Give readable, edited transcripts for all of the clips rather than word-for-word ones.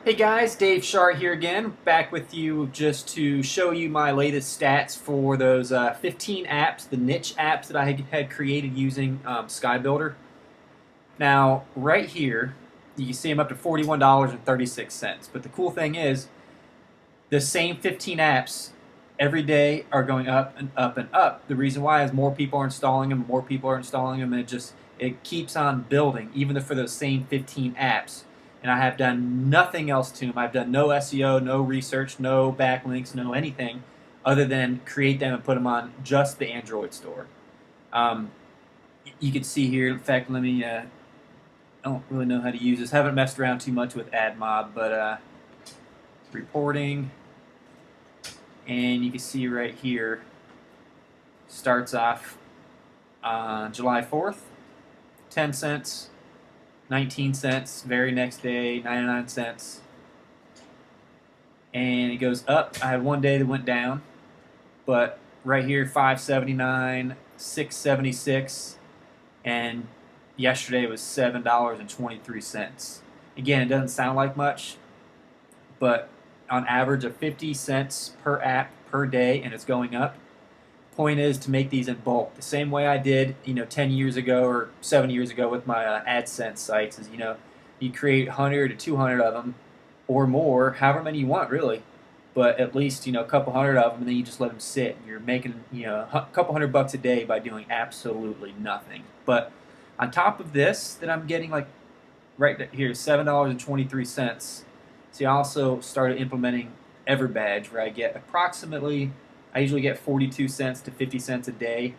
Hey guys, Dave Shar here again, back with you just to show you my latest stats for those 15 apps, the niche apps that I had created using Skybuilder. Now, right here, you can see I'm up to $41.36. But the cool thing is, the same 15 apps every day are going up and up and up. The reason why is more people are installing them, and it keeps on building, even for those same 15 apps. And I have done nothing else to them. I've done no SEO, no research, no backlinks, no anything other than create them and put them on just the Android store. Um, you can see here, in fact, I don't really know how to use this. Haven't messed around too much with AdMob, but reporting, and you can see right here, starts off on July 4th, 10 cents, 19 cents, very next day, 99 cents. And it goes up. I had one day that went down, but right here, 5.79, 6.76, and yesterday was $7.23. Again, it doesn't sound like much, but on average of 50 cents per app per day, and it's going up. Point is to make these in bulk, the same way I did, 10 years ago or 7 years ago with my AdSense sites. Is you create 100 to 200 of them or more, however many you want, really, but at least a couple hundred of them, and then you just let them sit. And you're making a couple $100 a day by doing absolutely nothing. But on top of this, that I'm getting like right here, $7.23. See, I also started implementing Everbadge, where I get approximately, I usually get 42 cents to 50 cents a day.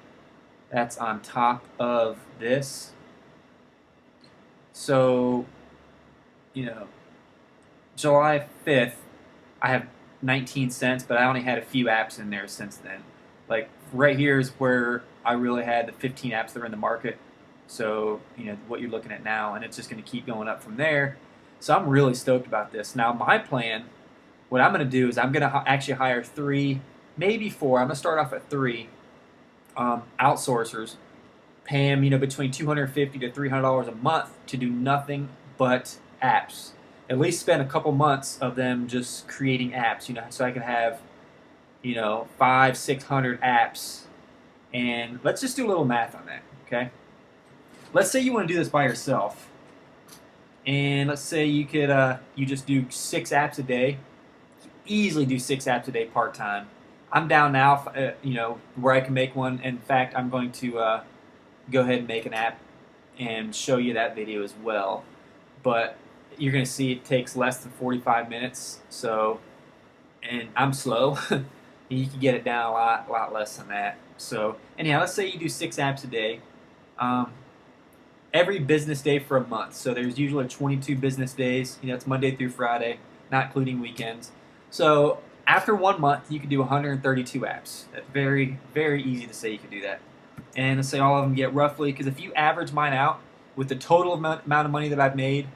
That's on top of this. So, July 5th, I have 19 cents, but I only had a few apps in there since then. Like, right here is where I really had the 15 apps that are in the market. So, what you're looking at now, and it's just going to keep going up from there. So I'm really stoked about this. Now, my plan, what I'm going to do is I'm going to actually hire 3, maybe 4. I'm going to start off at 3 outsourcers, pay them between $250 to $300 a month to do nothing but apps. At least spend a couple months of them just creating apps, so I can have 500-600 apps. And let's just do a little math on that, okay? Let's say you want to do this by yourself, and let's say you could you just do 6 apps a day. Easily do 6 apps a day part time. I'm down now, where I can make one. In fact, I'm going to go ahead and make an app and show you that video as well. But you're going to see it takes less than 45 minutes. So, and I'm slow. You can get it down a lot less than that. So, anyhow, let's say you do 6 apps a day. Every business day for a month. So there's usually 22 business days. It's Monday through Friday, not including weekends. So after 1 month, you can do 132 apps. That's very, very easy to say you can do that. And let's say all of them get roughly, because if you average mine out with the total amount of money that I've made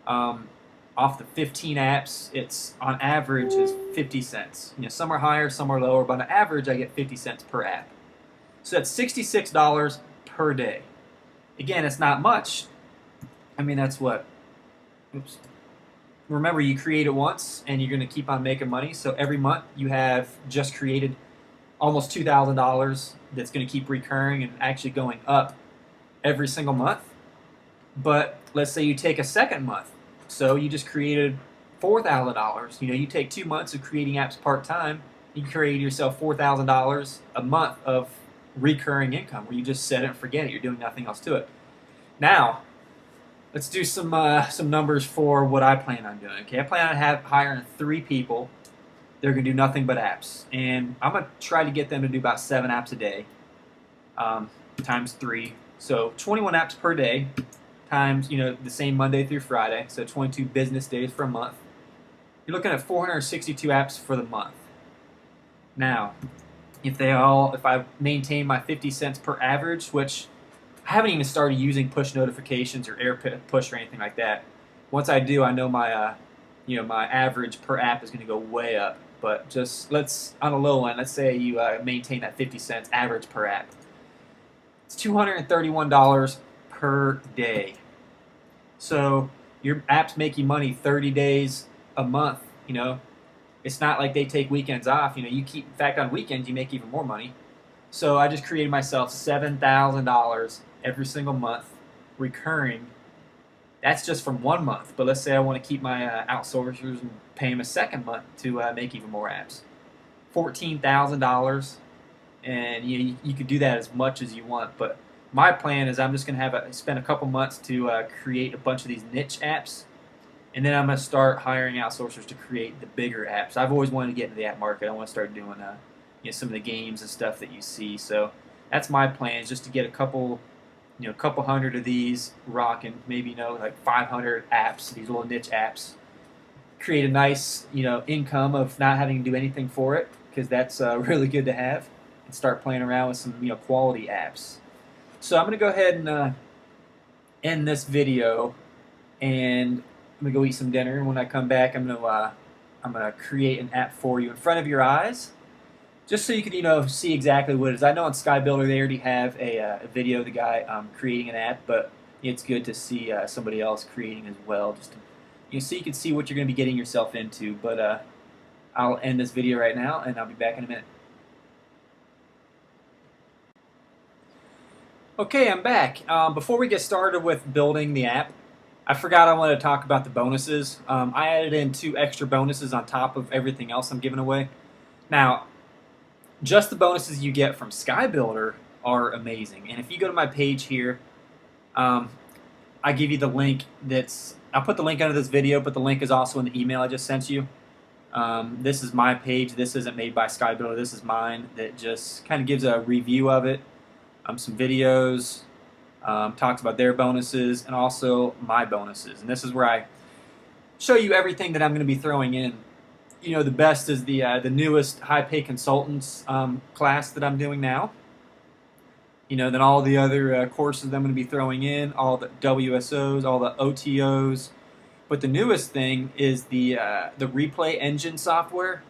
off the 15 apps, it's on average is 50 cents. Some are higher, some are lower, but on average I get 50 cents per app. So that's $66 per day. Again, it's not much. I mean, that's what, oops. Remember, you create it once, and you're going to keep on making money. So every month, you have just created almost $2,000 that's going to keep recurring and actually going up every single month. But let's say you take a second month. So you just created $4,000. You take 2 months of creating apps part-time. You created yourself $4,000 a month of recurring income, where you just set it and forget it. You're doing nothing else to it. Now, let's do some numbers for what I plan on doing. Okay, I plan on hiring 3 people. They're going to do nothing but apps, and I'm going to try to get them to do about 7 apps a day, times 3. So 21 apps per day, times the same Monday through Friday. So 22 business days for a month. You're looking at 462 apps for the month. Now, if I maintain my 50 cents per average, which I haven't even started using push notifications or air push or anything like that. Once I do, I know my my average per app is going to go way up. But just on a low end, let's say you maintain that 50 cents average per app. It's $231 per day. So your app's making money 30 days, a month, it's not like they take weekends off. You keep, in fact, on weekends you make even more money. So I just created myself $7,000 every single month, recurring. That's just from 1 month. But let's say I want to keep my outsourcers and pay them a second month to make even more apps. $14,000, and you could do that as much as you want. But my plan is I'm just going to spend a couple months to create a bunch of these niche apps, and then I'm going to start hiring outsourcers to create the bigger apps. I've always wanted to get into the app market. I want to start doing some of the games and stuff that you see. So that's my plan, is just to get a couple hundred of these rocking, maybe like 500 apps, these little niche apps. Create a nice income of not having to do anything for it, because that's really good to have, and start playing around with some quality apps. So I'm going to go ahead and end this video, and I'm gonna go eat some dinner, and when I come back, I'm gonna create an app for you in front of your eyes, just so you can see exactly what it is. I know on Skybuilder they already have a video of the guy creating an app, but it's good to see somebody else creating as well, just to, so you can see what you're gonna be getting yourself into. But I'll end this video right now, and I'll be back in a minute. Okay, I'm back. Before we get started with building the app, I forgot I wanted to talk about the bonuses. I added in 2 extra bonuses on top of everything else I'm giving away. Now, just the bonuses you get from Skybuilder are amazing. And if you go to my page here, I give you the link I'll put the link under this video, but the link is also in the email I just sent you. This is my page. This isn't made by Skybuilder. This is mine, that just kind of gives a review of it, some videos, talks about their bonuses and also my bonuses. And this is where I show you everything that I'm going to be throwing in. The best is the newest high pay consultants class that I'm doing now. Then all the other courses I'm going to be throwing in, all the WSOs, all the OTOs. But the newest thing is the replay engine software.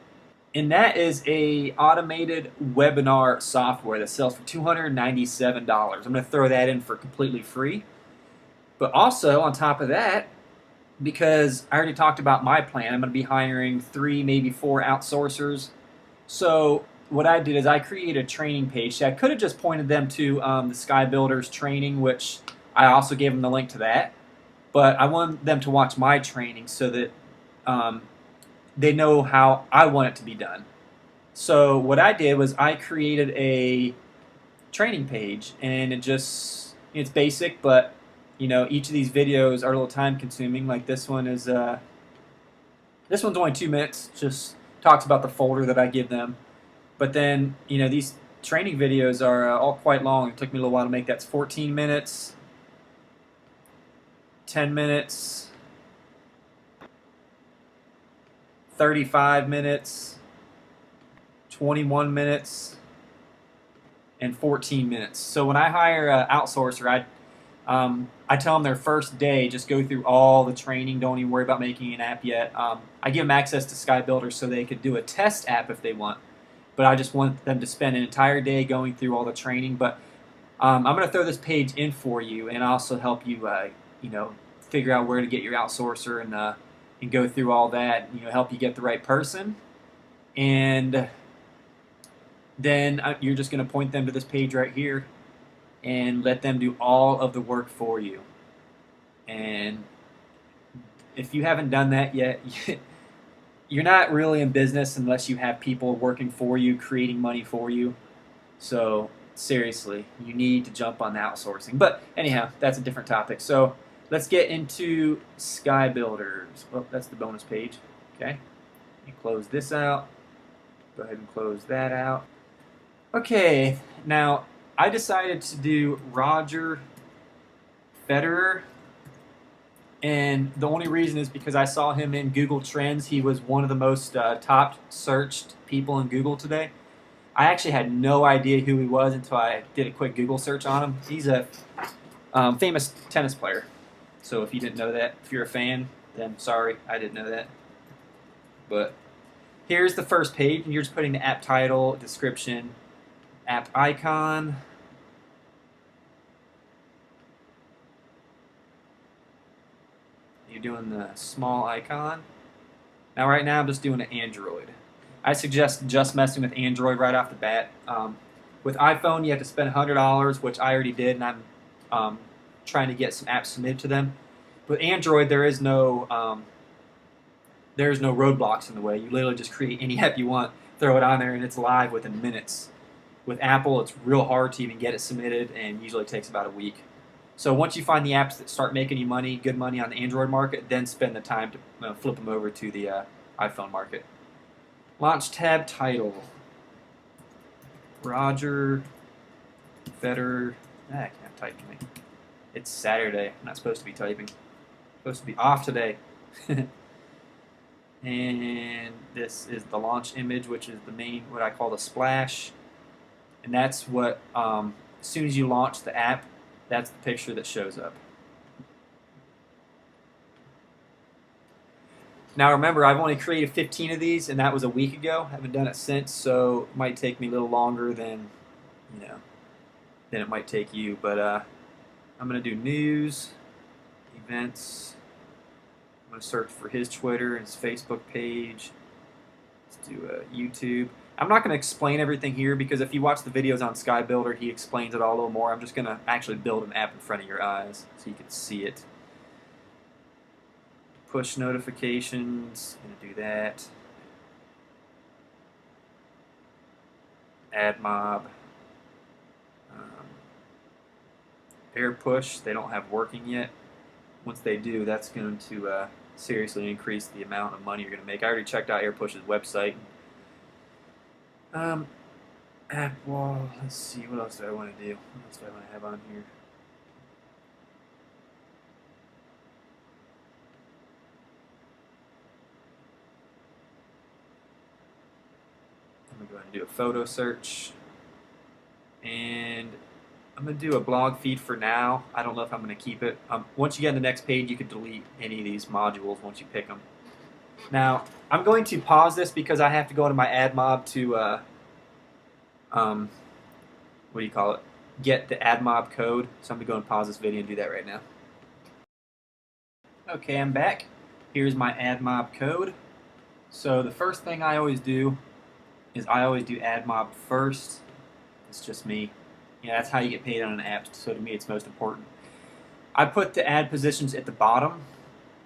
And that is a automated webinar software that sells for $297. I'm going to throw that in for completely free. But also, on top of that, because I already talked about my plan, I'm going to be hiring 3, maybe 4 outsourcers. So what I did is I created a training page. See, I could have just pointed them to the Skybuilder's training, which I also gave them the link to that. But I want them to watch my training so that they know how I want it to be done. So what I did was I created a training page, and it's basic, but each of these videos are a little time consuming. Like this one is this one's only 2 minutes, just talks about the folder that I give them. But then these training videos are all quite long. It took me a little while to make. That's 14 minutes, 10 minutes, 35 minutes, 21 minutes, and 14 minutes. So when I hire an outsourcer, I tell them their first day, just go through all the training. Don't even worry about making an app yet. I give them access to Skybuilder so they could do a test app if they want. But I just want them to spend an entire day going through all the training. But I'm going to throw this page in for you, and also help you, figure out where to get your outsourcer, and go through all that, help you get the right person. And then you're just going to point them to this page right here and let them do all of the work for you. And if you haven't done that yet, you're not really in business unless you have people working for you, creating money for you. So seriously, you need to jump on the outsourcing. But anyhow, that's a different topic. So let's get into Skybuilders. Oh, that's the bonus page. Okay, you close this out. Go ahead and close that out. Okay, now I decided to do Roger Federer, and the only reason is because I saw him in Google Trends. He was one of the most top searched people in Google today. I actually had no idea who he was until I did a quick Google search on him. He's a famous tennis player. So if you didn't know that, if you're a fan, then sorry, I didn't know that. But here's the first page, and you're just putting the app title, description, app icon. You're doing the small icon. Now right now I'm just doing an Android. I suggest just messing with Android right off the bat. With iPhone you have to spend $100, which I already did, and I'm trying to get some apps submitted to them. With Android there's no roadblocks in the way. You literally just create any app you want, throw it on there, and it's live within minutes. With Apple, it's real hard to even get it submitted, and usually takes about a week. So once you find the apps that start making you money, good money on the Android market, then spend the time to flip them over to the iPhone market. Launch tab title. Roger Federer. I can't type to me. It's Saturday. I'm not supposed to be typing. I'm supposed to be off today. And this is the launch image, which is the main, what I call the splash. And that's what, as soon as you launch the app, that's the picture that shows up. Now remember, I've only created 15 of these, and that was a week ago. I haven't done it since, so it might take me a little longer than it might take you. But I'm gonna do news, events. I'm gonna search for his Twitter and his Facebook page. Let's do YouTube. I'm not gonna explain everything here because if you watch the videos on Skybuilder, he explains it all a little more. I'm just gonna actually build an app in front of your eyes so you can see it. Push notifications, gonna do that. Add mob. Air push, they don't have working yet. Once they do, that's going to seriously increase the amount of money you're going to make. I already checked out AirPush's website. App wall, let's see, what else do I want to do? What else do I want to have on here? I'm going to go ahead and do a photo search. And I'm going to do a blog feed for now. I don't know if I'm going to keep it. Once you get on the next page, you can delete any of these modules once you pick them. Now, I'm going to pause this because I have to go into my ad mob to, what do you call it? Get the ad mob code. So I'm going to go and pause this video and do that right now. Okay, I'm back. Here's my ad mob code. So the first thing I always do is I always do ad mob first. It's just me. Yeah, that's how you get paid on an app, so to me it's most important. I put the ad positions at the bottom,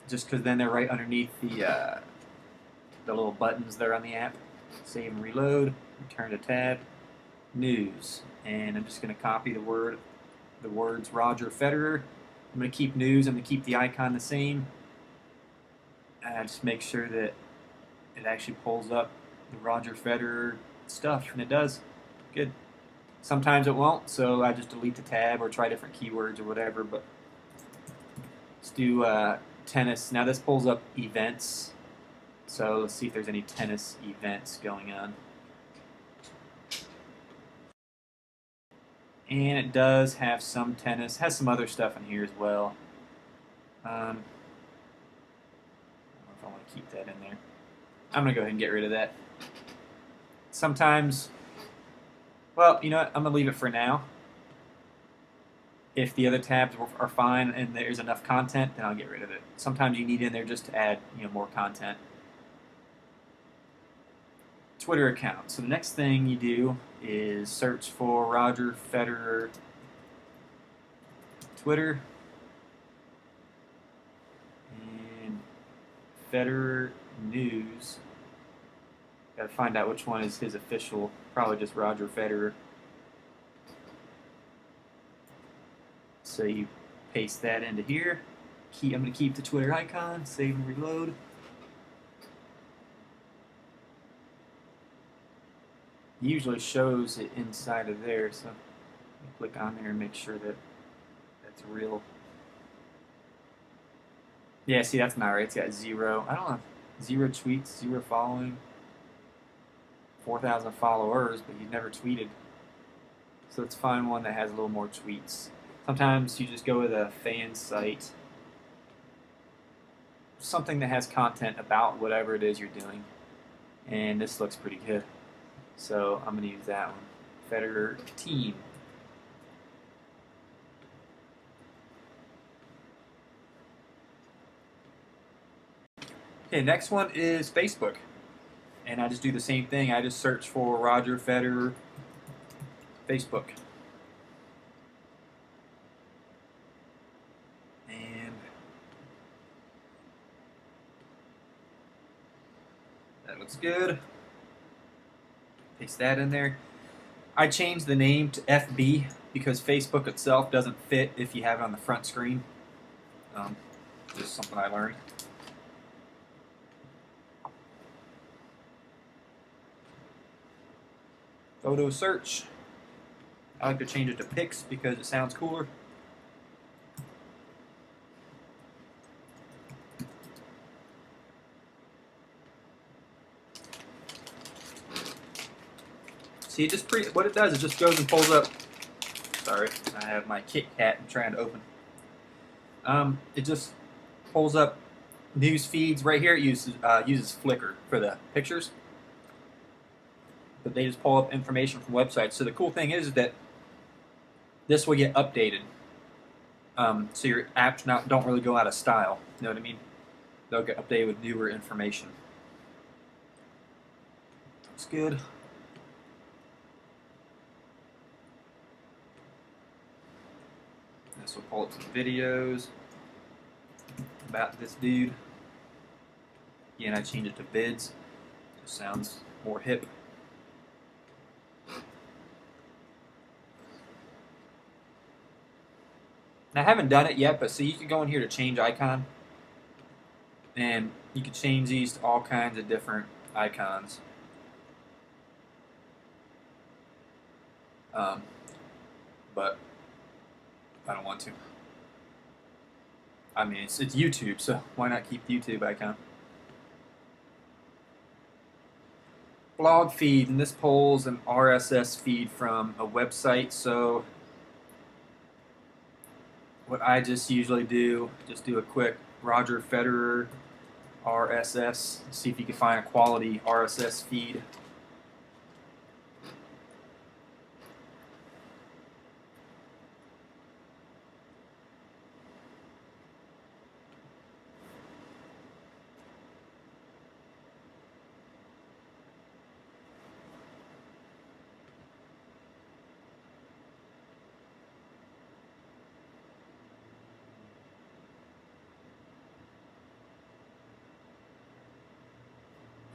just because then they're right underneath the little buttons there on the app. Save and reload, return to tab, news, and I'm just going to copy the words Roger Federer. I'm going to keep news, I'm going to keep the icon the same. Just make sure that it actually pulls up the Roger Federer stuff, and it does. Good. Sometimes it won't, so I just delete the tab or try different keywords or whatever, but let's do tennis. Now this pulls up events, so let's see if there's any tennis events going on. And it does have some tennis, has some other stuff in here as well. I don't know if I want to keep that in there. I'm going to go ahead and get rid of that. Sometimes, well, you know what? I'm going to leave it for now. If the other tabs are fine and there's enough content, then I'll get rid of it. Sometimes you need in there just to add, more content. Twitter account. So the next thing you do is search for Roger Federer Twitter and Federer News. Got to find out which one is his official. Probably just Roger Federer. So you paste that into here. I'm going to keep the Twitter icon. Save and reload. Usually shows it inside of there, so click on there and make sure that that's real. Yeah, see, that's not right. It's got 0. I don't know. 0 tweets, 0 following, 4,000 followers, but he's never tweeted. So let's find one that has a little more tweets. Sometimes you just go with a fan site, something that has content about whatever it is you're doing. And this looks pretty good. So I'm going to use that one. Federer team. Okay, next one is Facebook. And I just do the same thing. I just search for Roger Federer Facebook. And that looks good. Paste that in there. I changed the name to FB because Facebook itself doesn't fit if you have it on the front screen. Just something I learned. Photo search. I like to change it to pics because it sounds cooler. See, it just what it does is just goes and pulls up. Sorry, I have my Kit Kat I'm trying to open. It just pulls up news feeds. Right here it uses Flickr for the pictures, but they just pull up information from websites. So the cool thing is that this will get updated. So your apps don't really go out of style. You know what I mean? They'll get updated with newer information. Looks good. This will pull up some videos about this dude. Again, I changed it to vids. Just sounds more hip. Now, I haven't done it yet, but see, you can go in here to change icon, and you can change these to all kinds of different icons. But I don't want to. I mean, it's YouTube, so why not keep the YouTube icon? Blog feed, and this pulls an RSS feed from a website. So what I just usually do, just do a quick Roger Federer RSS, see if you can find a quality RSS feed.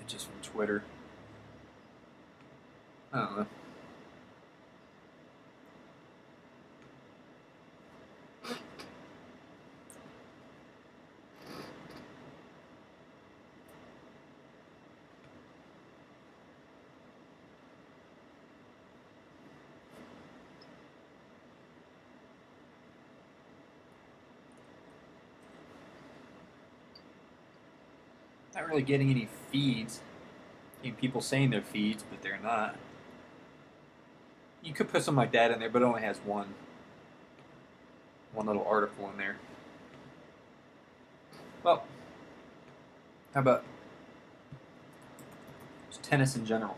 It's just from Twitter. I don't know. Not really getting any feeds. I mean, people saying they're feeds, but they're not. You could put something like that in there, but it only has one little article in there. Well, how about just tennis in general?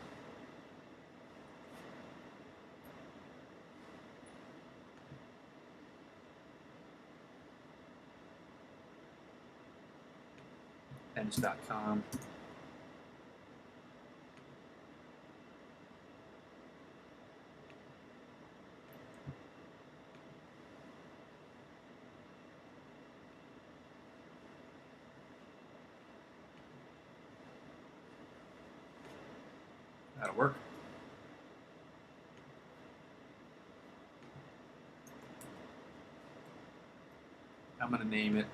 Tennis.com. That'll work. I'm going to name it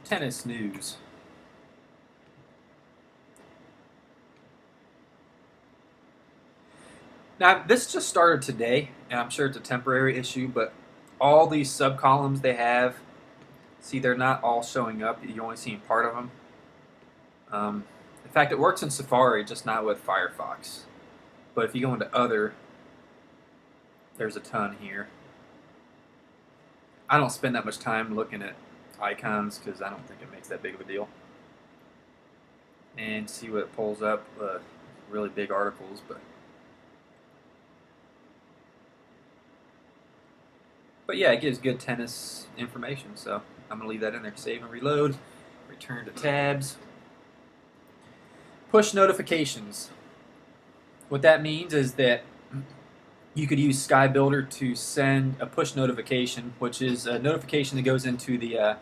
Tennis News. Now, this just started today, and I'm sure it's a temporary issue, but all these subcolumns they have, see, they're not all showing up. You're only seeing part of them. In fact, it works in Safari, just not with Firefox. But if you go into Other, there's a ton here. I don't spend that much time looking at icons because I don't think it makes that big of a deal. And see what it pulls up. Really big articles, but yeah, it gives good tennis information, so I'm going to leave that in there. Save and reload. Return to tabs. Push notifications. What that means is that you could use Skybuilder to send a push notification, which is a notification that goes into the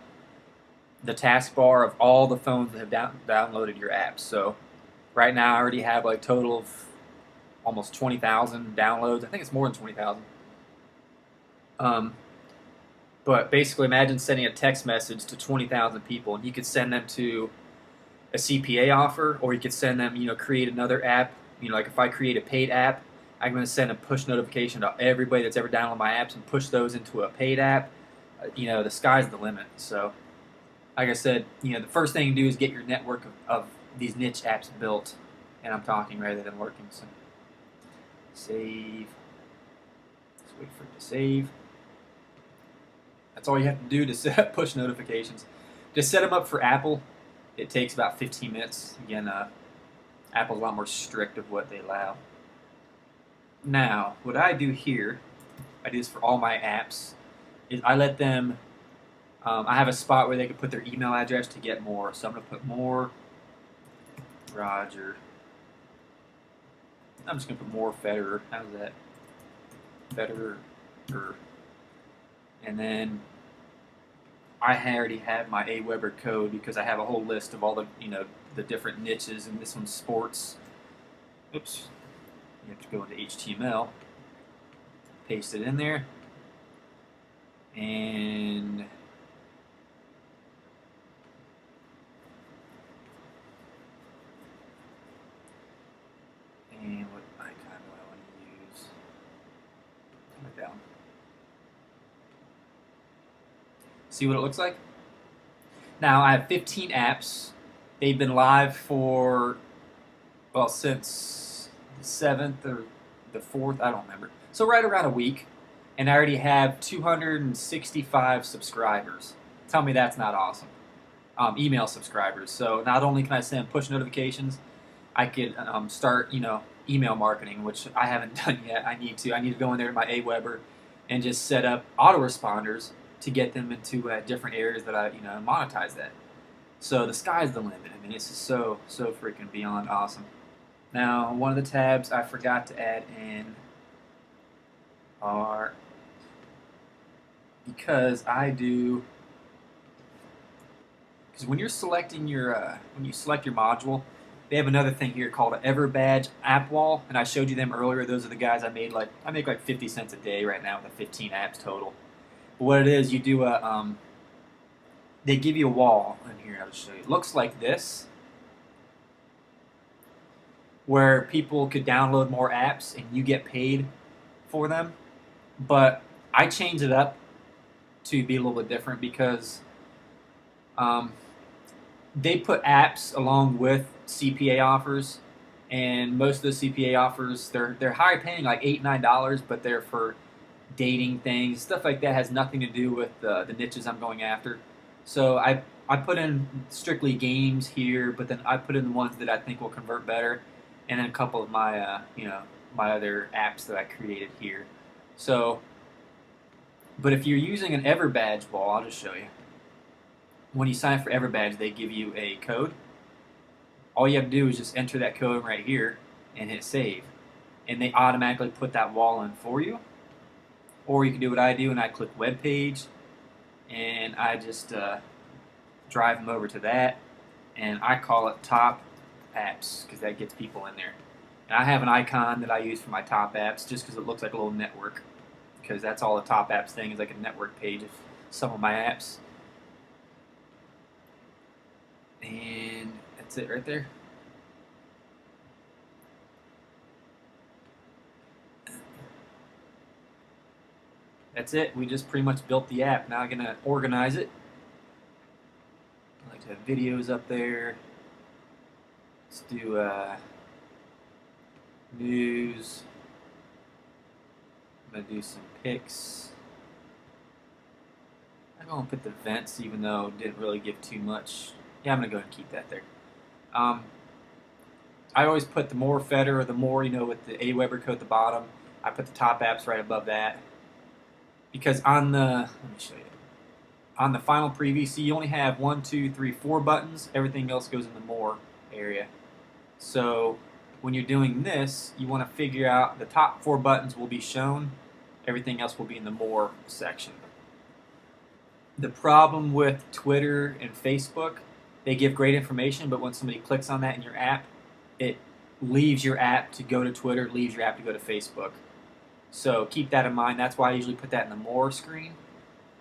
taskbar of all the phones that have downloaded your apps. So right now I already have like a total of almost 20,000 downloads. I think it's more than 20,000. But basically imagine sending a text message to 20,000 people, and you could send them to a CPA offer, or you could send them, create another app. Like if I create a paid app, I'm going to send a push notification to everybody that's ever downloaded my apps and push those into a paid app. The sky's the limit. So, like I said, the first thing you do is get your network of these niche apps built. And I'm talking rather than working. So, save. Let's wait for it to save. That's all you have to do to set up push notifications. Just set them up for Apple. It takes about 15 minutes. Again, Apple's a lot more strict of what they allow. Now, what I do here, I do this for all my apps, is I let them, I have a spot where they can put their email address to get more. So I'm going to put more Roger. I'm just going to put more Federer. How's that? Federer. And then I already have my Aweber code because I have a whole list of all the, the different niches, and this one's sports. Oops. You have to go into HTML, paste it in there, and what icon do I want to use? Turn it down. See what it looks like? Now I have 15 apps. They've been live for, well, since the 7th or the 4th, I don't remember. So right around a week, and I already have 265 subscribers. Tell me that's not awesome. Email subscribers. So not only can I send push notifications, I could start, email marketing, which I haven't done yet. I need to go in there to my Aweber and just set up autoresponders to get them into different areas that I, monetize that. So the sky's the limit. I mean, it's just so freaking beyond awesome. Now, one of the tabs I forgot to add in are, because when you're selecting your when you select your module, they have another thing here called an EverBadge app wall, and I showed you them earlier. Those are the guys I make like 50 cents a day right now with the 15 apps total. But what it is, you do they give you a wall in here. I'll show you. It looks like this, where people could download more apps and you get paid for them. But I changed it up to be a little bit different because they put apps along with CPA offers, and most of the CPA offers, they're higher paying, like $8, $9, but they're for dating things, stuff like that. Has nothing to do with the niches I'm going after. So I put in strictly games here, but then I put in the ones that I think will convert better, and then a couple of my my other apps that I created here. So, but if you're using an EverBadge wall, I'll just show you. When you sign up for EverBadge, they give you a code. All you have to do is just enter that code right here and hit save, and they automatically put that wall in for you. Or you can do what I do, and I click web page, and I just drive them over to that, and I call it top apps because that gets people in there. And I have an icon that I use for my top apps just because it looks like a little network, because that's all the top apps thing is, like a network page of some of my apps. And that's it right there. That's it. We just pretty much built the app. Now I'm going to organize it. I like to have videos up there. Let's do news. I'm going to do some pics. I'm going to put the events, even though it didn't really give too much. Yeah, I'm going to go ahead and keep that there. I always put the more Federer, or the more, with the Aweber code at the bottom. I put the top apps right above that. Because on the, let me show you. on the final preview, see you only have 1, 2, 3, 4 buttons. Everything else goes in the more area. So when you're doing this, you want to figure out the top 4 buttons will be shown. Everything else will be in the more section. The problem with Twitter and Facebook, they give great information, but when somebody clicks on that in your app, it leaves your app to go to Twitter, leaves your app to go to Facebook. So keep that in mind. That's why I usually put that in the more screen,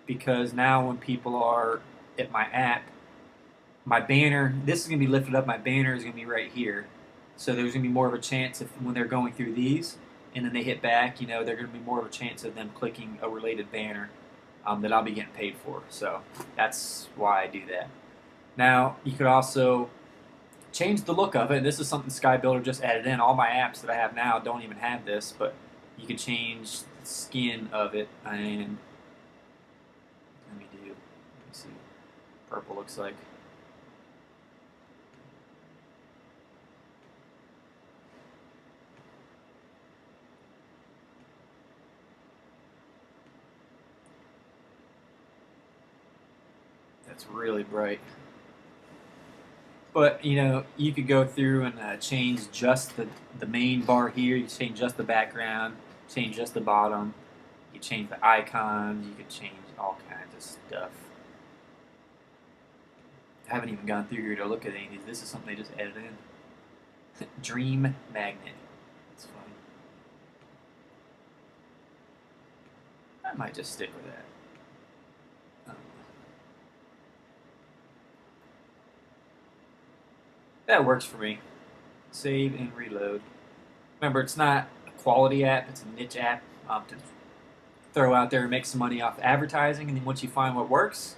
because now when people are at my app, my banner, this is going to be lifted up, my banner is going to be right here. So there's going to be more of a chance if when they're going through these and then they hit back, you know, they're going to be more of a chance of them clicking a related banner that I'll be getting paid for. So that's why I do that. Now, you could also change the look of it. This is something Skybuilder just added in. All my apps that I have now don't even have this, but you can change the skin of it. And let me see what purple looks like. That's really bright. But, you know, you could go through and change just the main bar here. You change just the background, change just the bottom. You change the icons. You could change all kinds of stuff. I haven't even gone through here to look at any of these. This is something they just added in. Dream magnet. That's fun. I might just stick with that. That works for me. Save and reload. Remember, it's not a quality app, it's a niche app to throw out there and make some money off advertising. And then once you find what works,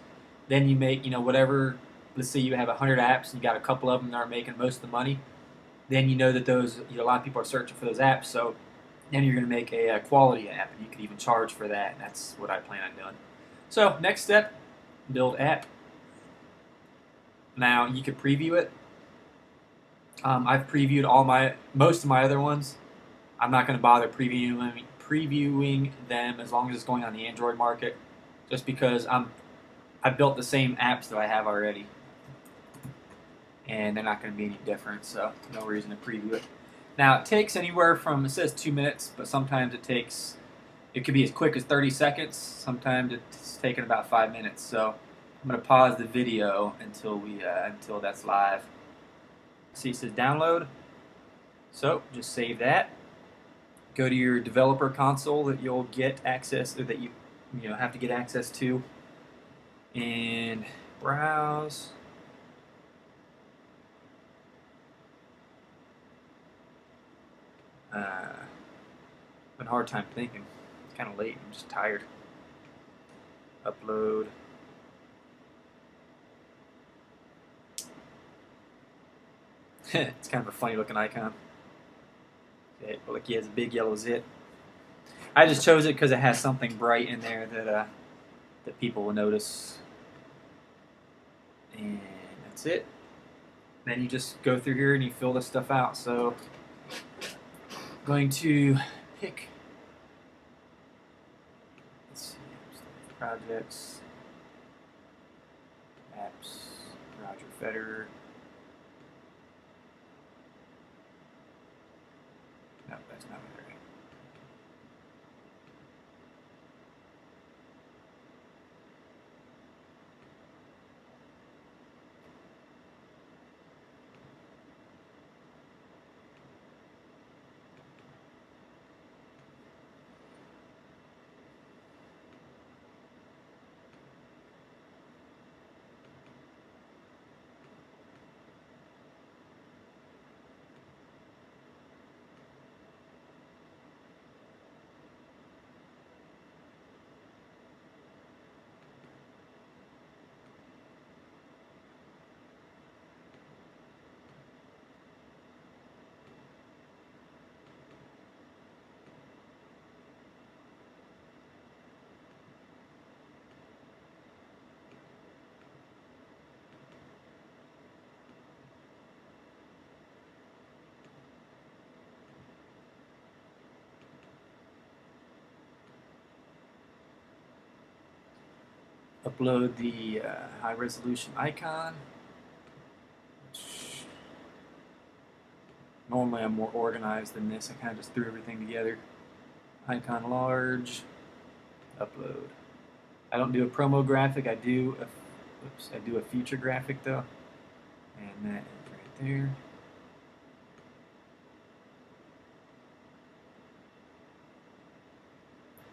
then you make, you know, whatever. Let's say you have 100 apps and you got a couple of them that are making most of the money. Then you know that those, you know, a lot of people are searching for those apps. So then you're going to make a quality app, and you can even charge for that. And that's what I plan on doing. So next step, build app. Now you could preview it. I've previewed most of my other ones. I'm not going to bother previewing them as long as it's going on the Android market, just because I built the same apps that I have already, and they're not going to be any different. So no reason to preview it. Now it takes anywhere from, it says 2 minutes, but sometimes it could be as quick as 30 seconds. Sometimes it's taking about 5 minutes. So I'm going to pause the video until that's live. See, it says download. So just save that. Go to your developer console that you'll get access, or that you have to get access to, and browse. Having a hard time thinking. It's kind of late. I'm just tired. Upload. It's kind of a funny looking icon. Okay, look, he has a big yellow zit. I just chose it because it has something bright in there that people will notice. And that's it. Then you just go through here and you fill this stuff out. So I'm going to pick, let's see, projects, apps, Roger Federer. No, that's not right. upload the high resolution icon. Normally I'm more organized than this. I kind of just threw everything together. Icon large, upload. I don't do a promo graphic. I do a feature graphic though, and that is right there.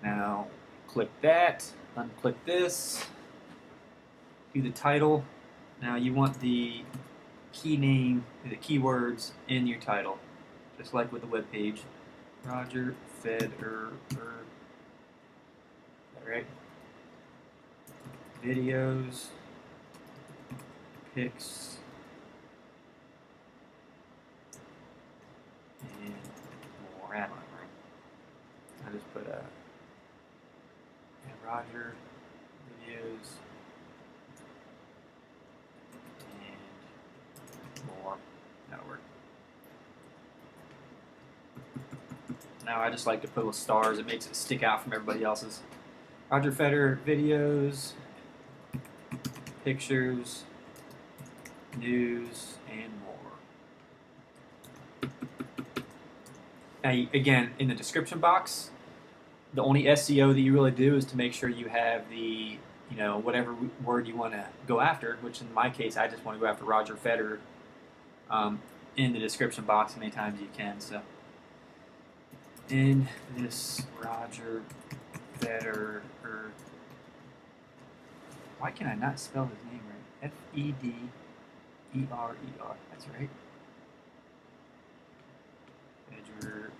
Now click that, unclick this, do the title. Now you want the key name, the keywords in your title, just like with the web page. Roger Federer. Is that right? Videos, pics, and more. I just put Roger videos and more. That'll work. Now I just like to put little stars. It makes it stick out from everybody else's. Roger Federer videos, pictures, news, and more. Now, again, in the description box, the only SEO that you really do is to make sure you have the, whatever word you want to go after, which in my case, I just want to go after Roger Federer in the description box as many times as you can. So, in this Roger Federer, why can I not spell his name right? Federer. That's right. Federer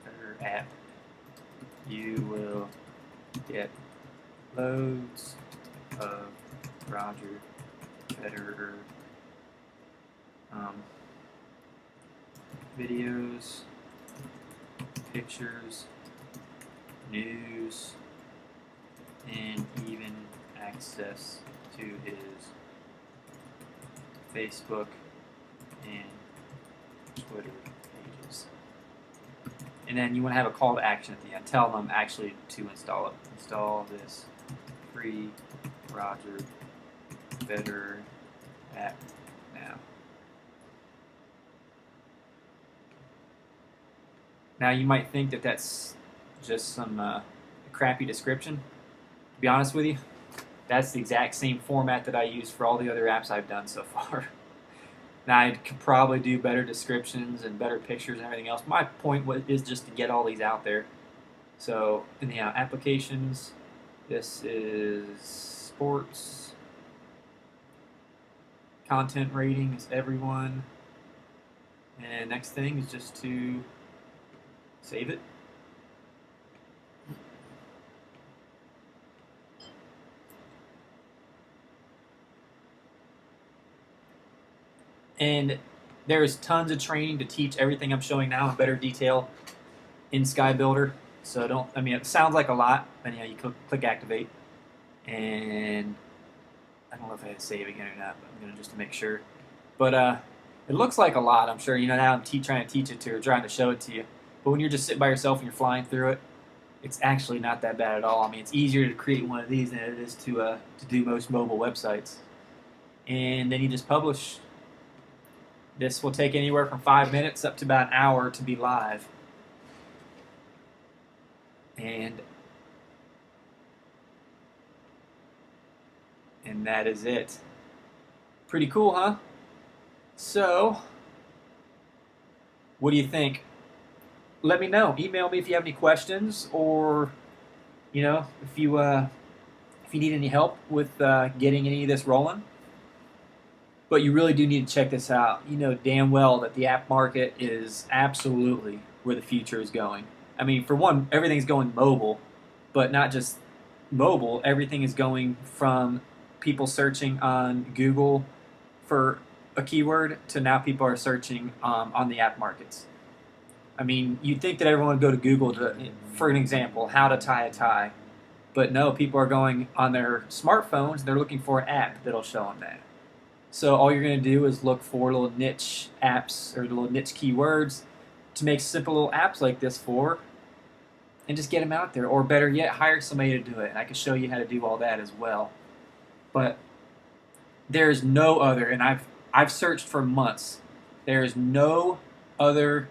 app. You will get loads of Roger Federer videos, pictures, news, and even access to his Facebook and Twitter pages. And then you want to have a call to action at the end. Tell them actually to install it. Install this free Roger Federer app now. Now you might think that that's just some crappy description. To be honest with you, that's the exact same format that I use for all the other apps I've done so far. Now I could probably do better descriptions and better pictures and everything else. My point is just to get all these out there. So in the applications, this is sports. Content rating is everyone. And next thing is just to save it. And there's tons of training to teach everything I'm showing now in better detail in Skybuilder. So it sounds like a lot, but you click activate. And I don't know if I had to save again or not, but I'm going to just to make sure. But it looks like a lot, I'm sure. Now I'm trying to teach it to you or trying to show it to you. But when you're just sitting by yourself and you're flying through it, it's actually not that bad at all. It's easier to create one of these than it is to do most mobile websites. And then you just publish. This will take anywhere from 5 minutes up to about an hour to be live. And that is it. Pretty cool, huh? So, what do you think? Let me know. Email me if you have any questions, or if you need any help with getting any of this rolling. But you really do need to check this out. You know damn well that the app market is absolutely where the future is going. For one, everything's going mobile, but not just mobile. Everything is going from people searching on Google for a keyword to now people are searching on the app markets. You'd think that everyone would go to Google for an example, how to tie a tie. But no, people are going on their smartphones and they're looking for an app that'll show them that. So all you're going to do is look for little niche apps or little niche keywords to make simple little apps like this for, and just get them out there. Or better yet, hire somebody to do it. And I can show you how to do all that as well. But there's no other, and I've searched for months. There's no other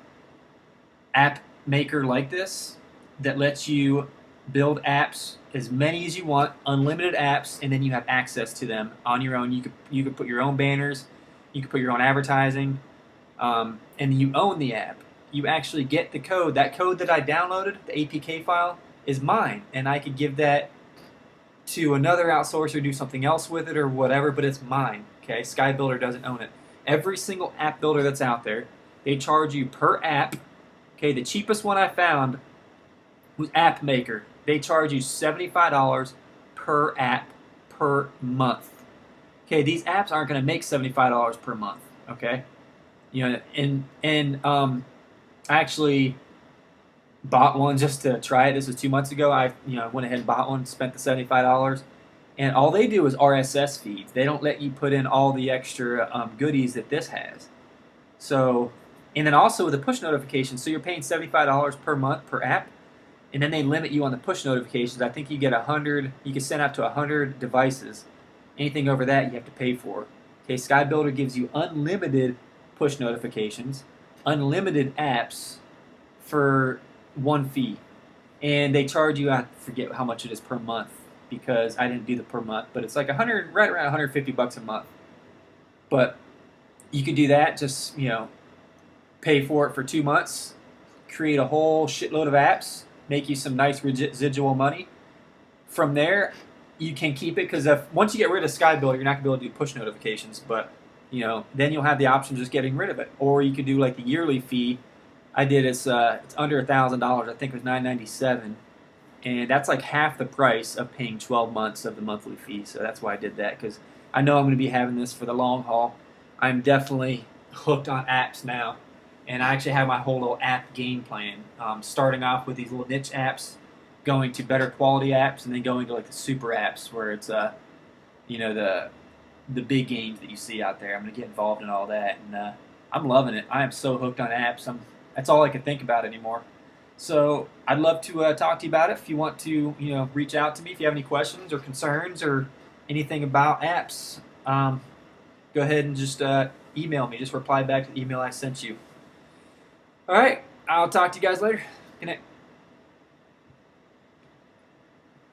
app maker like this that lets you build apps as many as you want, unlimited apps, and then you have access to them on your own. You could put your own banners, you could put your own advertising, and you own the app. You actually get the code. That code that I downloaded, the APK file, is mine, and I could give that to another outsourcer, do something else with it or whatever, but it's mine. Okay, Skybuilder doesn't own it. Every single app builder that's out there, they charge you per app. Okay, the cheapest one I found was App Maker. They charge you $75 per app per month. Okay, these apps aren't going to make $75 per month. Okay, you know, and I actually bought one just to try it. This was 2 months ago. I went ahead and bought one, spent the $75, and all they do is RSS feeds. They don't let you put in all the extra goodies that this has. So, and then also with the push notifications, so you're paying $75 per month per app, and then they limit you on the push notifications. I think you get 100. You can send out to 100 devices. Anything over that, you have to pay for. Okay, Skybuilder gives you unlimited push notifications, unlimited apps for one fee, and they charge you, I forget how much it is per month because I didn't do the per month, but it's like 100, right around 150 bucks a month. But you could do that, just pay for it for 2 months, create a whole shitload of apps, make you some nice residual money. From there, you can keep it, because once you get rid of Skybuilder, you're not gonna be able to do push notifications, but then you'll have the option of just getting rid of it, or you could do like the yearly fee. I did it's under $1,000. I think it was $997, and that's like half the price of paying 12 months of the monthly fee. So that's why I did that, because I know I'm going to be having this for the long haul. I'm definitely hooked on apps now, and I actually have my whole little app game plan. Starting off with these little niche apps, going to better quality apps, and then going to like the super apps where it's the big games that you see out there. I'm going to get involved in all that, and I'm loving it. I am so hooked on apps. That's all I can think about anymore. So I'd love to talk to you about it. If you want to, reach out to me if you have any questions or concerns or anything about apps. Go ahead and just email me. Just reply back to the email I sent you. All right. I'll talk to you guys later. Good night.